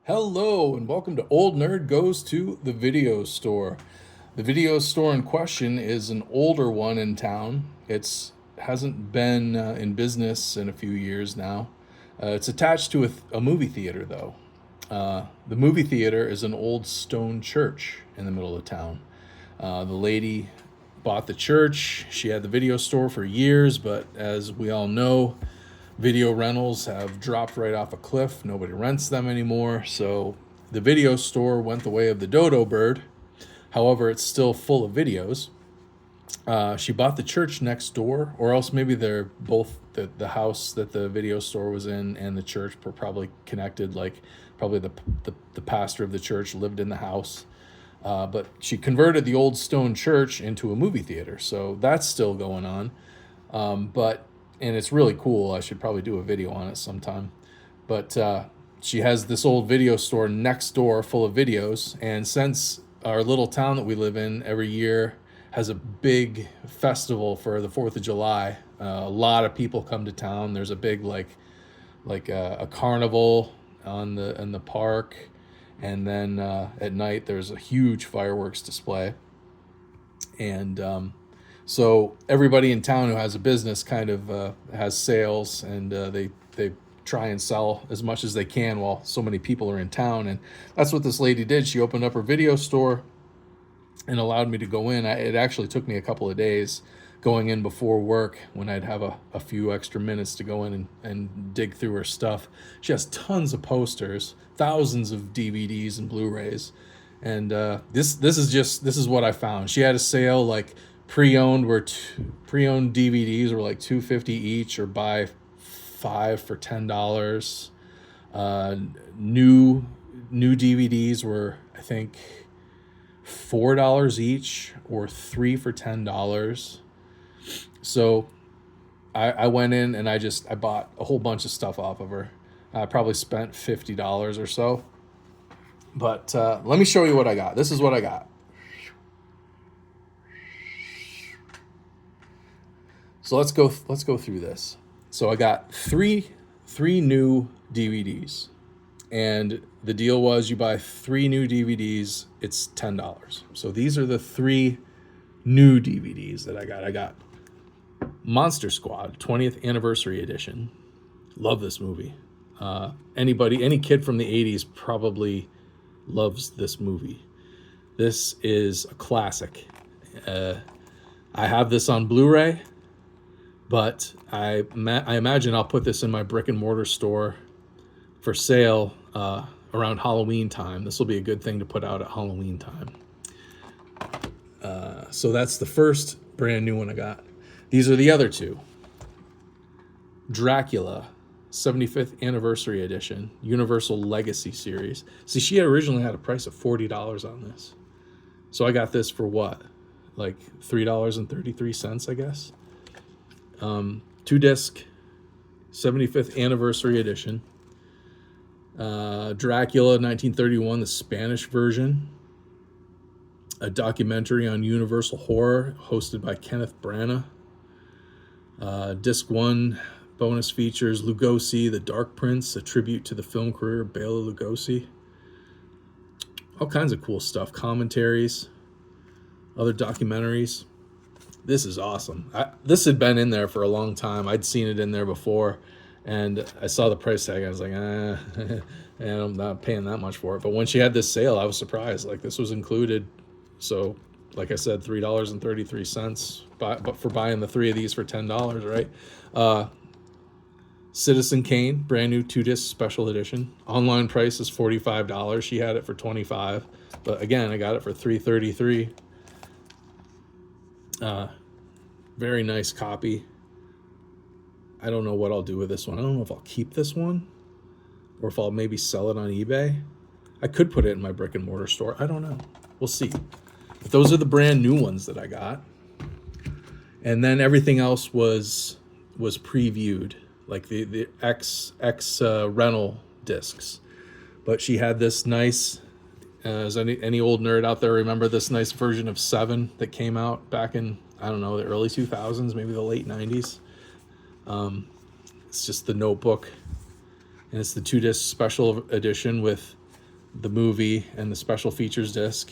Hello and welcome to Old Nerd Goes to the Video Store. The video store in question is an older one in town. It's hasn't been in business in a few years now. It's attached to a movie theater though. The movie theater is an old stone church in the middle of town. The lady bought the church. She had the video store for years, but as we all know, video rentals have dropped right off a cliff. Nobody rents them anymore. So the video store went the way of the dodo bird. However, it's still full of videos. She bought the church next door, or else maybe they're both the house that the video store was in and the church were probably connected. Like probably the pastor of the church lived in the house. But she converted the old stone church into a movie theater. So that's still going on. And it's really cool. I should probably do a video on it sometime. But she has this old video store next door full of videos. And since our little town that we live in every year has a big festival for the 4th of July, a lot of people come to town. There's a big a carnival in the park. And then at night there's a huge fireworks display. And so everybody in town who has a business kind of has sales, and they try and sell as much as they can while so many people are in town. And that's what this lady did. She opened up her video store and allowed me to go in. It actually took me a couple of days going in before work when I'd have a few extra minutes to go in and dig through her stuff. She has tons of posters, thousands of DVDs and Blu-rays. And this is what I found. She had a sale like pre-owned DVDs were like $2.50 each, or buy 5 for $10. New DVDs were, I think, $4 each, or 3 for $10. So I went in and I bought a whole bunch of stuff off of her. I probably spent $50 or so. But let me show you what I got. This is what I got. So let's go through this. So I got three new DVDs, and the deal was you buy 3 new DVDs, it's $10. So these are the 3 new DVDs that I got. I got Monster Squad 20th Anniversary Edition. Love this movie. Any kid from the 80s probably loves this movie. This is a classic. I have this on Blu-ray. But I imagine I'll put this in my brick and mortar store for sale around Halloween time. This will be a good thing to put out at Halloween time. So that's the first brand new one I got. These are the other 2. Dracula, 75th Anniversary Edition, Universal Legacy Series. See, she originally had a price of $40 on this. So I got this for what? Like $3.33, I guess. 2-disc, 75th Anniversary Edition. Dracula, 1931, the Spanish version. A documentary on Universal Horror hosted by Kenneth Branagh. Disc 1 bonus features Lugosi, The Dark Prince, a tribute to the film career of Bela Lugosi. All kinds of cool stuff. Commentaries, other documentaries. This is awesome. This had been in there for a long time. I'd seen it in there before, and I saw the price tag. I was like, and I'm not paying that much for it. But when she had this sale, I was surprised. Like, this was included. So, like I said, $3.33. But for buying the 3 of these for $10, right? Citizen Kane, brand new 2-disc special edition. Online price is $45. She had it for $25. But again, I got it for $3.33. Very nice copy. I don't know what I'll do with this one. I don't know if I'll keep this one or if I'll maybe sell it on eBay. I could put it in my brick and mortar store. I don't know. We'll see. But those are the brand new ones that I got. And then everything else was previewed, like the X rental discs. But she had this nice, as any old nerd out there remember this nice version of 7 that came out back in, I don't know, the early 2000s, maybe the late 90s. It's just the Notebook, and it's the 2-disc special edition with the movie and the special features disc.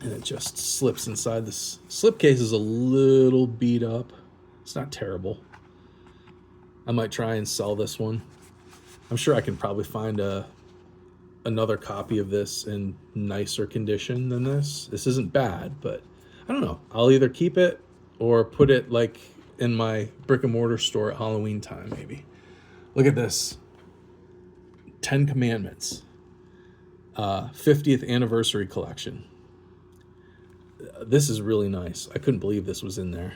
And it just slips inside. This slipcase is a little beat up. It's not terrible. I might try and sell this one. I'm sure I can probably find another copy of this in nicer condition than this. This isn't bad, but I don't know. I'll either keep it or put it like in my brick and mortar store at Halloween time, maybe. Look at this. 10 Commandments. 50th anniversary collection. This is really nice. I couldn't believe this was in there.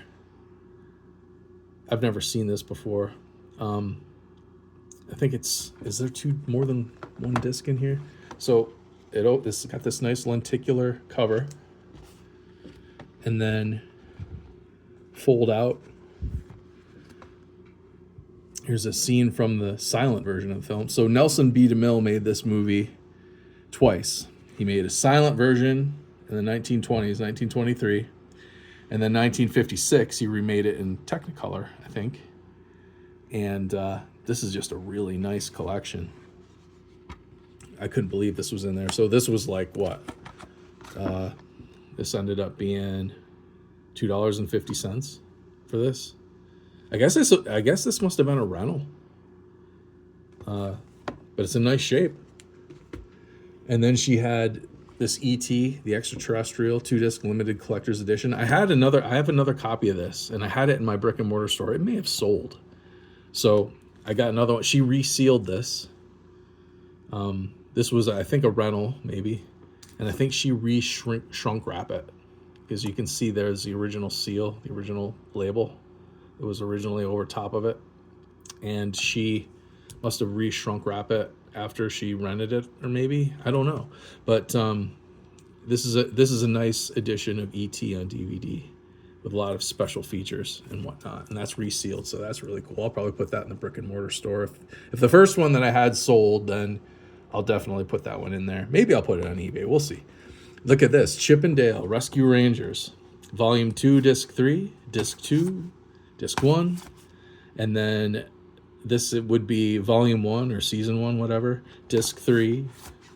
I've never seen this before. I think is there more than one disc in here? So this got this nice lenticular cover, and then fold out. Here's a scene from the silent version of the film. So Nelson B. DeMille made this movie twice. He made a silent version in the 1920s, 1923, and then 1956 he remade it in Technicolor, I think. And this is just a really nice collection. I couldn't believe this was in there. So this was like what? This ended up being $2.50 for this. I guess this must have been a rental. But it's in nice shape. And then she had this E.T., the extraterrestrial 2-disc limited collector's edition. I have another copy of this, and I had it in my brick and mortar store. It may have sold. So I got another one. She resealed this. This was, I think, a rental, maybe. And I think she shrunk wrap it. Because you can see there's the original seal, the original label. It was originally over top of it. And she must have re-shrunk wrap it after she rented it, or maybe. I don't know. But this is a nice edition of E.T. on DVD with a lot of special features and whatnot. And that's resealed, so that's really cool. I'll probably put that in the brick and mortar store. If the first one that I had sold, then I'll definitely put that one in there. Maybe I'll put it on eBay. We'll see. Look at this. Chip and Dale Rescue Rangers. Volume 2, Disc 3, Disc 2, Disc 1. And then this it would be Volume 1 or Season 1, whatever. Disc 3,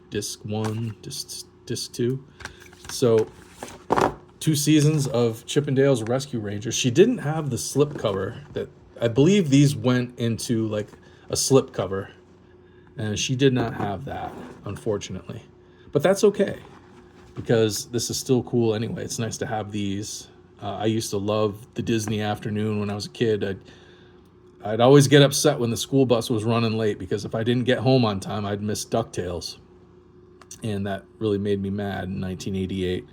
Disc 1, Disc 2. So 2 seasons of Chip and Dale's Rescue Rangers. She didn't have the slip cover. That I believe these went into like a slip cover. And she did not have that, unfortunately. But that's okay, because this is still cool anyway. It's nice to have these. I used to love the Disney afternoon when I was a kid. I'd always get upset when the school bus was running late, because if I didn't get home on time, I'd miss DuckTales. And that really made me mad in 1988.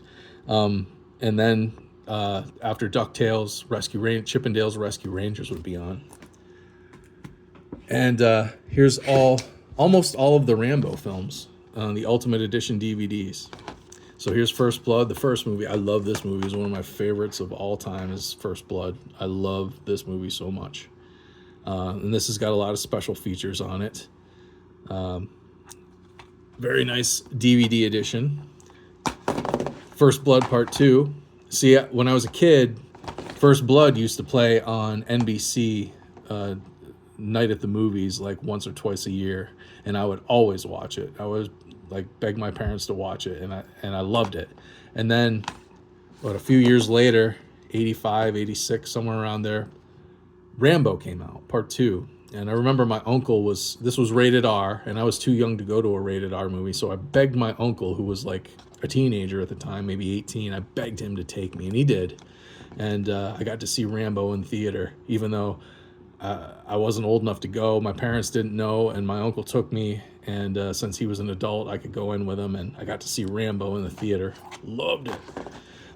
And then after DuckTales, Chip and Dale's Rescue Rangers would be on. And here's almost all of the Rambo films on the Ultimate Edition DVDs. So here's First Blood, the first movie. I love this movie. It's one of my favorites of all time is First Blood. I love this movie so much. And this has got a lot of special features on it. Very nice DVD edition. First Blood Part 2. See, when I was a kid, First Blood used to play on NBC Night at the Movies like once or twice a year, and I would always watch it. I would like beg my parents to watch it, and I loved it. And then a few years later, 85, 86, somewhere around there, Rambo came out, Part 2. And I remember my uncle this was rated R, and I was too young to go to a rated R movie, so I begged my uncle, who was like a teenager at the time, maybe 18, I begged him to take me, and he did. And I got to see Rambo in theater, even though I wasn't old enough to go. My parents didn't know, and my uncle took me, and since he was an adult, I could go in with him, and I got to see Rambo in the theater. Loved it.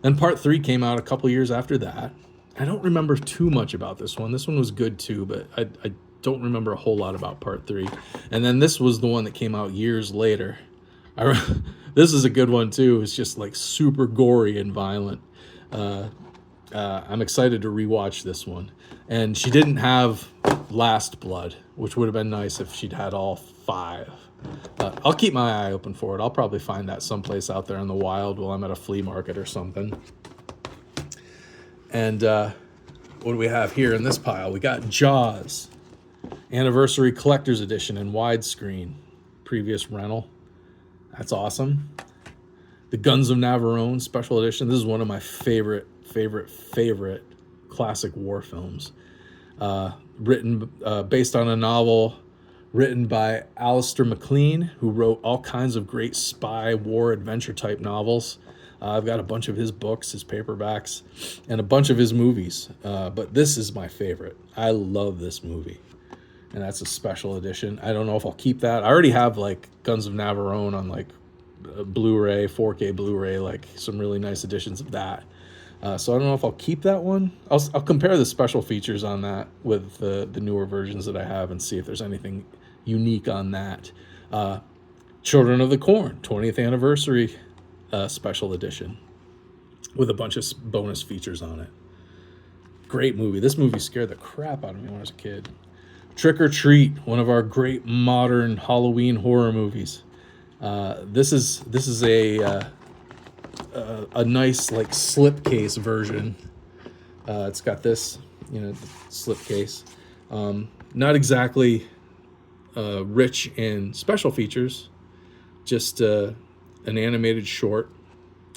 Then Part 3 came out a couple years after that. I don't remember too much about this one. This one was good too, but I don't remember a whole lot about Part 3. And then this was the one that came out years later. This is a good one too. It's just like super gory and violent. I'm excited to rewatch this one. And she didn't have Last Blood, which would have been nice if she'd had all 5. I'll keep my eye open for it. I'll probably find that someplace out there in the wild while I'm at a flea market or something. And what do we have here in this pile? We got Jaws. Anniversary Collector's Edition in widescreen. Previous rental. That's awesome. The Guns of Navarone Special Edition. This is one of my favorite classic war films. Written, based on a novel written by Alistair MacLean, who wrote all kinds of great spy, war, adventure type novels. I've got a bunch of his books, his paperbacks, and a bunch of his movies. But this is my favorite. I love this movie. And that's a special edition. I don't know if I'll keep that. I already have like Guns of Navarone on like Blu-ray, 4K Blu-ray, like some really nice editions of that. So I don't know if I'll keep that one. I'll compare the special features on that with the newer versions that I have and see if there's anything unique on that. Children of the Corn, 20th anniversary special edition with a bunch of bonus features on it. Great movie. This movie scared the crap out of me when I was a kid. Trick or Treat, one of our great modern Halloween horror movies. This is a nice like slipcase version. It's got this, slipcase. Not exactly rich in special features, just an animated short,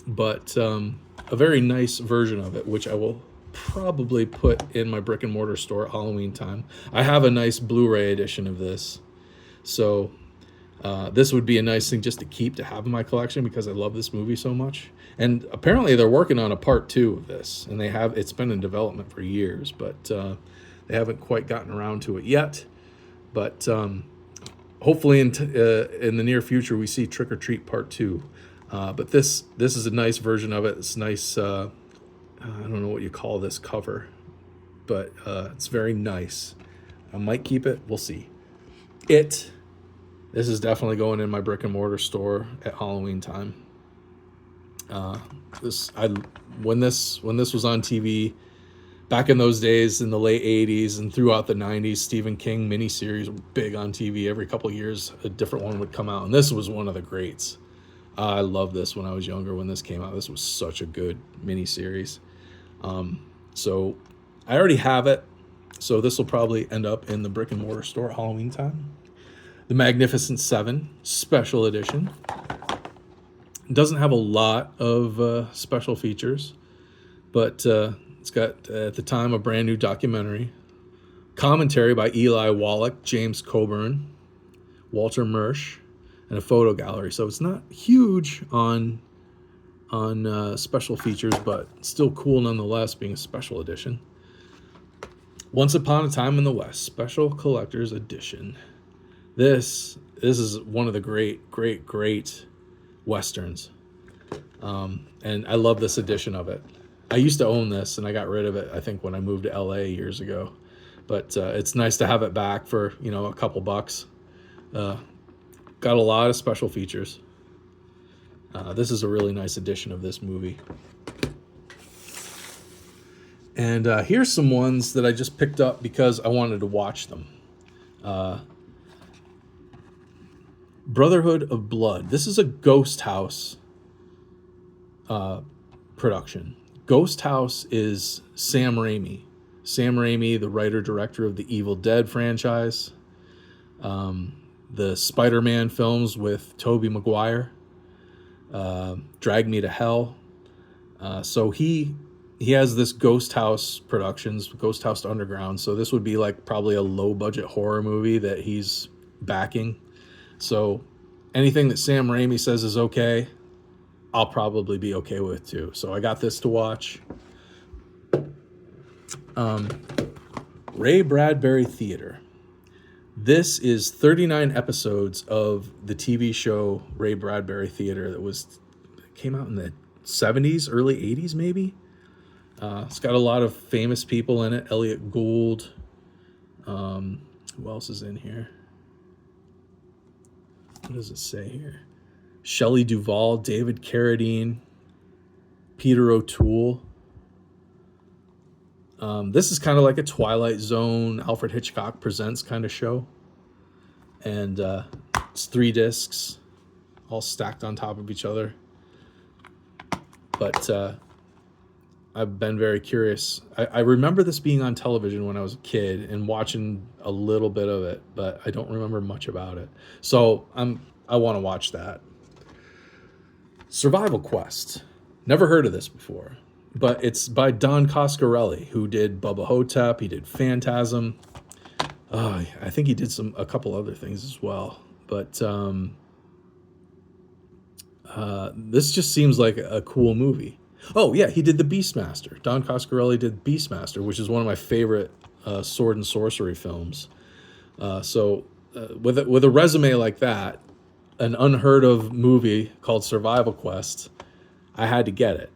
but a very nice version of it, which I will probably put in my brick and mortar store at Halloween time. I have a nice Blu-ray edition of this, so this would be a nice thing just to keep to have in my collection because I love this movie so much. And apparently they're working on a part 2 of this, and it's been in development for years, but they haven't quite gotten around to it yet. But hopefully in the near future we see Trick or Treat part 2. But this is a nice version of it. It's nice. I don't know what you call this cover, but it's very nice. I might keep it. We'll see. This is definitely going in my brick and mortar store at Halloween time. When this was on TV back in those days in the late 80s and throughout the 90s, Stephen King miniseries were big on TV. Every couple of years a different one would come out, and this was one of the greats. I loved this when I was younger when this came out. This was such a good miniseries. So I already have it, so this will probably end up in the brick and mortar store at Halloween time. The Magnificent Seven Special Edition. It doesn't have a lot of special features, but it's got, at the time, a brand new documentary. Commentary by Eli Wallach, James Coburn, Walter Murch, and a photo gallery. So it's not huge on special features, but still cool nonetheless, being a special edition. Once Upon a Time in the West Special Collector's Edition. This is one of the great Westerns. And I love this edition of it. I used to own this, and I got rid of it, I think, when I moved to LA years ago. But it's nice to have it back for, a couple bucks. Got a lot of special features. This is a really nice edition of this movie. And here's some ones that I just picked up because I wanted to watch them. Brotherhood of Blood. This is a Ghost House production. Ghost House is Sam Raimi. Sam Raimi, the writer-director of the Evil Dead franchise, the Spider-Man films with Tobey Maguire, Drag Me to Hell. So he has this Ghost House Productions, Ghost House Underground. So this would be like probably a low-budget horror movie that he's backing. So anything that Sam Raimi says is okay, I'll probably be okay with too. So I got this to watch. Ray Bradbury Theater. This is 39 episodes of the TV show Ray Bradbury Theater that came out in the 70s, early 80s maybe. It's got a lot of famous people in it. Elliot Gould. Who else is in here? What does it say here? Shelley Duvall, David Carradine, Peter O'Toole. This is kind of like a Twilight Zone, Alfred Hitchcock Presents kind of show. And it's 3 discs, all stacked on top of each other. But I've been very curious. I remember this being on television when I was a kid and watching a little bit of it, but I don't remember much about it. So I want to watch that. Survival Quest. Never heard of this before, but it's by Don Coscarelli, who did Bubba Hotep. He did Phantasm. I think he did a couple other things as well. But this just seems like a cool movie. Oh yeah, he did the Beastmaster. Don Coscarelli did Beastmaster, which is one of my favorite sword and sorcery films. With a resume like that, an unheard of movie called Survival Quest, I had to get it.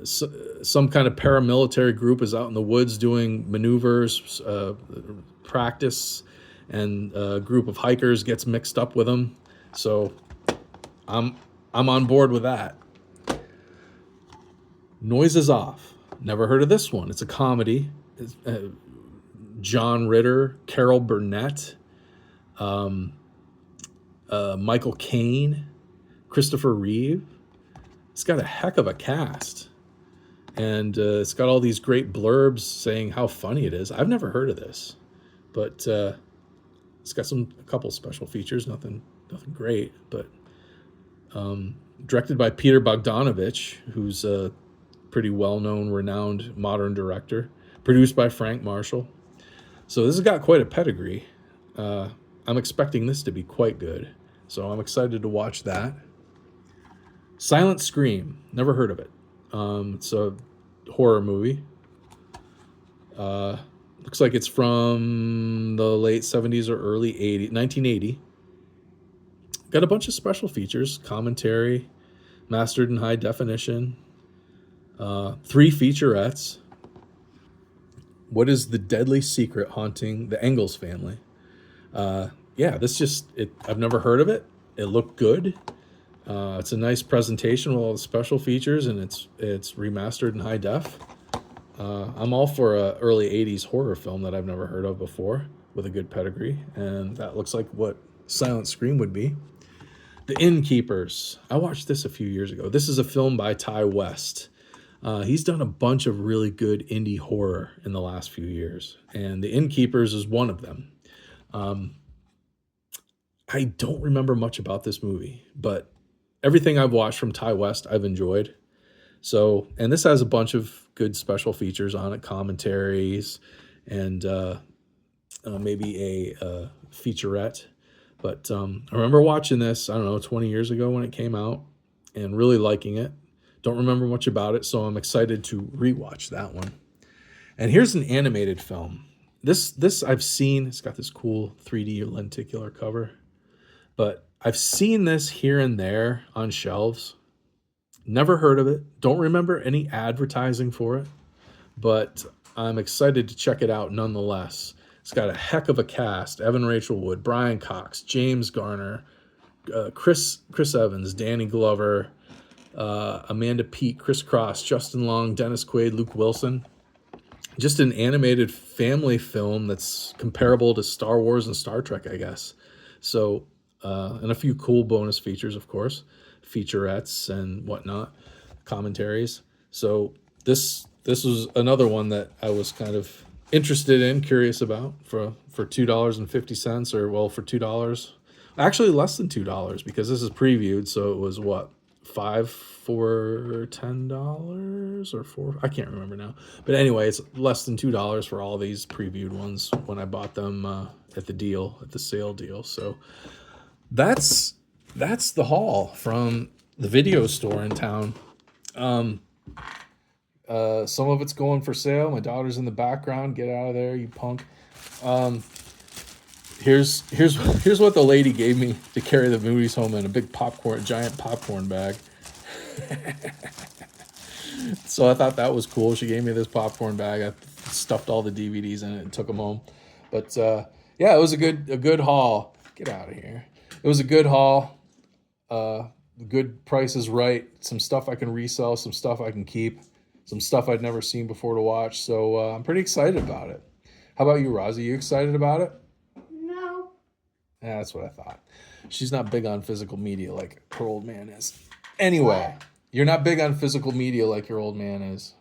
Some kind of paramilitary group is out in the woods doing maneuvers, practice, and a group of hikers gets mixed up with them. So I'm on board with that. Noises Off. Never heard of this one. It's a comedy. It's, John Ritter, Carol Burnett, Michael Caine, Christopher Reeve. It's got a heck of a cast. And it's got all these great blurbs saying how funny it is. I've never heard of this. But it's got a couple special features, nothing great. But directed by Peter Bogdanovich, who's a pretty well-known, renowned modern director. Produced by Frank Marshall. So this has got quite a pedigree. I'm expecting this to be quite good. So I'm excited to watch that. Silent Scream. Never heard of it. It's a horror movie. Looks like it's from the late 70s or early 80s, 1980. Got a bunch of special features, commentary, mastered in high definition, 3 featurettes. What is the deadly secret haunting the Engels family? I've never heard of it. It looked good. It's a nice presentation with all the special features, and it's remastered in high def. I'm all for a early 80s horror film that I've never heard of before with a good pedigree, and that looks like what Silent Scream would be. The Innkeepers. I watched this a few years ago. This is a film by Ty West. He's done a bunch of really good indie horror in the last few years, and The Innkeepers is one of them. I don't remember much about this movie, but everything I've watched from Ty West, I've enjoyed. So, and this has a bunch of good special features on it, commentaries, and maybe a featurette. But I remember watching this, I don't know, 20 years ago when it came out, and really liking it. Don't remember much about it, so I'm excited to rewatch that one. And here's an animated film. This I've seen. It's got this cool 3D lenticular cover. But I've seen this here and there on shelves. Never heard of it. Don't remember any advertising for it. But I'm excited to check it out nonetheless. It's got a heck of a cast. Evan Rachel Wood, Brian Cox, James Garner, Chris Evans, Danny Glover, Amanda Peet, Chris Cross, Justin Long, Dennis Quaid, Luke Wilson. Just an animated family film that's comparable to Star Wars and Star Trek, I guess. So, and a few cool bonus features, of course, featurettes and whatnot, commentaries. So this was another one that I was kind of interested in, curious about for $2.50, or well, for $2. Actually less than $2 because this is previewed, so it was what, 5 for $10 or 4, I can't remember now, but anyway, it's less than $2 for all these previewed ones when I bought them at the sale deal. So that's the haul from the video store in town. Some of it's going for sale. My daughter's in the background. Get out of there, you punk. Here's what the lady gave me to carry the movies home in: a big giant popcorn bag. So I thought that was cool. She gave me this popcorn bag. I stuffed all the DVDs in it and took them home. But yeah, it was a good haul. Get out of here. It was a good haul. Good price is right. Some stuff I can resell. Some stuff I can keep. Some stuff I'd never seen before to watch. So I'm pretty excited about it. How about you, Rosie? You excited about it? No. Yeah, that's what I thought. She's not big on physical media like her old man is. Anyway, What? You're not big on physical media like your old man is.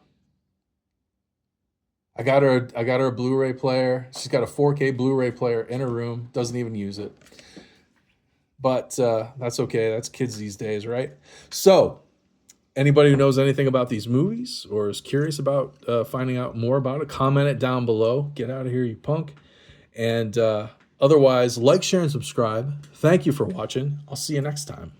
I got her a Blu-ray player. She's got a 4K Blu-ray player in her room. Doesn't even use it. But that's okay. That's kids these days, right? So, anybody who knows anything about these movies or is curious about finding out more about it, comment it down below. Get out of here, you punk. And otherwise, like, share, and subscribe. Thank you for watching. I'll see you next time.